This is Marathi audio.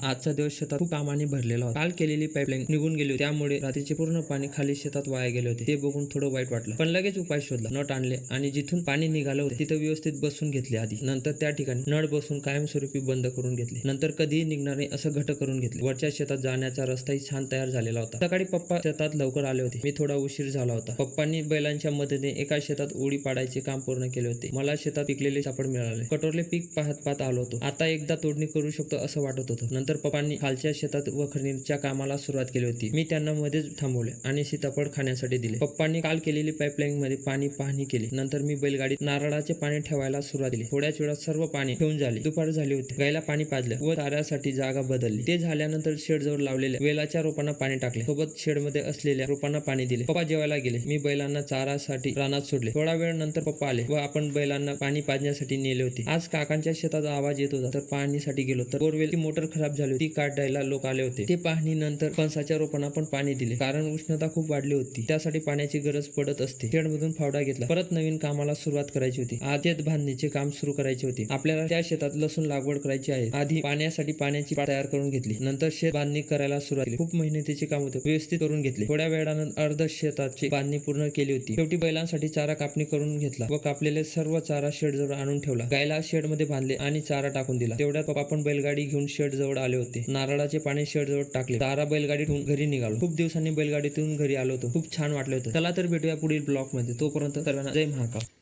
आजचा दिवस शेतात खूप कामाने भरलेला होता। काल केलेली पाईपलाईन निघून गेली होती, त्यामुळे रात्रीचे पूर्ण पाणी खाली शेतात वाया गेले होते। ते बघून थोडं वाईट वाटलं, पण लगेच उपाय शोधला। नट आणले आणि जिथून पाणी निघालं होतं तिथं व्यवस्थित बसून घेतले आधी। नंतर त्या ठिकाणी नळ बसून कायमस्वरूपी बंद करून घेतले। नंतर कधीही निघणार नाही असं घट्ट करून घेतले। वरच्या शेतात जाण्याचा रस्ताही छान तयार झालेला होता। सकाळी पप्पा शेतात लवकर आले होते, मी थोडा उशीर झाला होता। पप्पांनी बैलांच्या मदतीने एका शेतात उडी पाडायचे काम पूर्ण केले होते। मला शेतात पिकलेले सापड मिळाले। कटोरले पीक पाहत पाहत आलो होतो। आता एकदा तोडणी करू शकतो असं वाटत होतं। नंतर पप्पांनी खालच्या शेतात वखरणीच्या कामाला सुरुवात केली होती। मी त्यांना मध्येच थांबवले आणि सीताफळ खाण्यासाठी दिले। पप्पांनी काल केलेली पाईपलाईन मध्ये पाणी केली। नंतर मी बैलगाडीत नारळाचे पाणी ठेवायला सुरुवात केली। थोड्याच वेळात सर्व पाणी ठेवून झाले। दुपार झाली होती। गायला पाणी पाजलं व चाऱ्यासाठी जागा बदलली। ते झाल्यानंतर शेडजवळ लावलेल्या वेलाच्या रोपांना पाणी टाकले, सोबत शेडमध्ये असलेल्या रोपांना पाणी दिले। पप्पा जेवायला गेले। मी बैलांना चारासाठी रानात सोडले। थोडा वेळ नंतर पप्पा आले व आपण बैलांना पाणी पाजण्यासाठी नेले होते। आज काकांच्या शेतात आवाज येत होता, तर पाहणीसाठी गेलो तर बोरवेलची मोटर खराब झाली होती, ती काढायला लोक आले होते। ते पाहणीनंतर फणसाच्या रोपांना पण पाणी दिले, कारण उष्णता खूप वाढली होती, त्यासाठी पाण्याची गरज पडत असते। शेडमधून फावडा घेतला। परत नवीन कामाला सुरुवात करायची होती। शेत बांधणीचे काम सुरू करायचे होते। आपल्याला त्या शेतात लसूण लागवड करायची आहे। आधी पाण्यासाठी पाण्याची पाट तयार करून घेतली, नंतर शेत बांधणी करायला सुरुवात केली। खूप मेहनतीचे काम होते, व्यवस्थित करून घेतले। थोड्या वेळानंतर अर्ध शेताची बांधणी पूर्ण केली होती। शेवटी बैलांसाठी चारा कापणी करून घेतला व कापलेले सर्व चारा शेडजवळ आणून ठेवला। गायला शेडमध्ये बांधले आणि चारा टाकून दिला। तेवढ्यात पप्पा पण बैलगाडी घेऊन शेडजवळ आले होते। नारळाचे पाणी शेडजवळ टाकले, चारा बैलगाडीतून घरी निघालो। खूप दिवसांनी बैलगाडीतून घरी आलो होतो, खूप छान वाटलं होतं। चला तर भेटूया पुढील ब्लॉग मध्ये, तोपर्यंत सर्वांना जय महाकाल।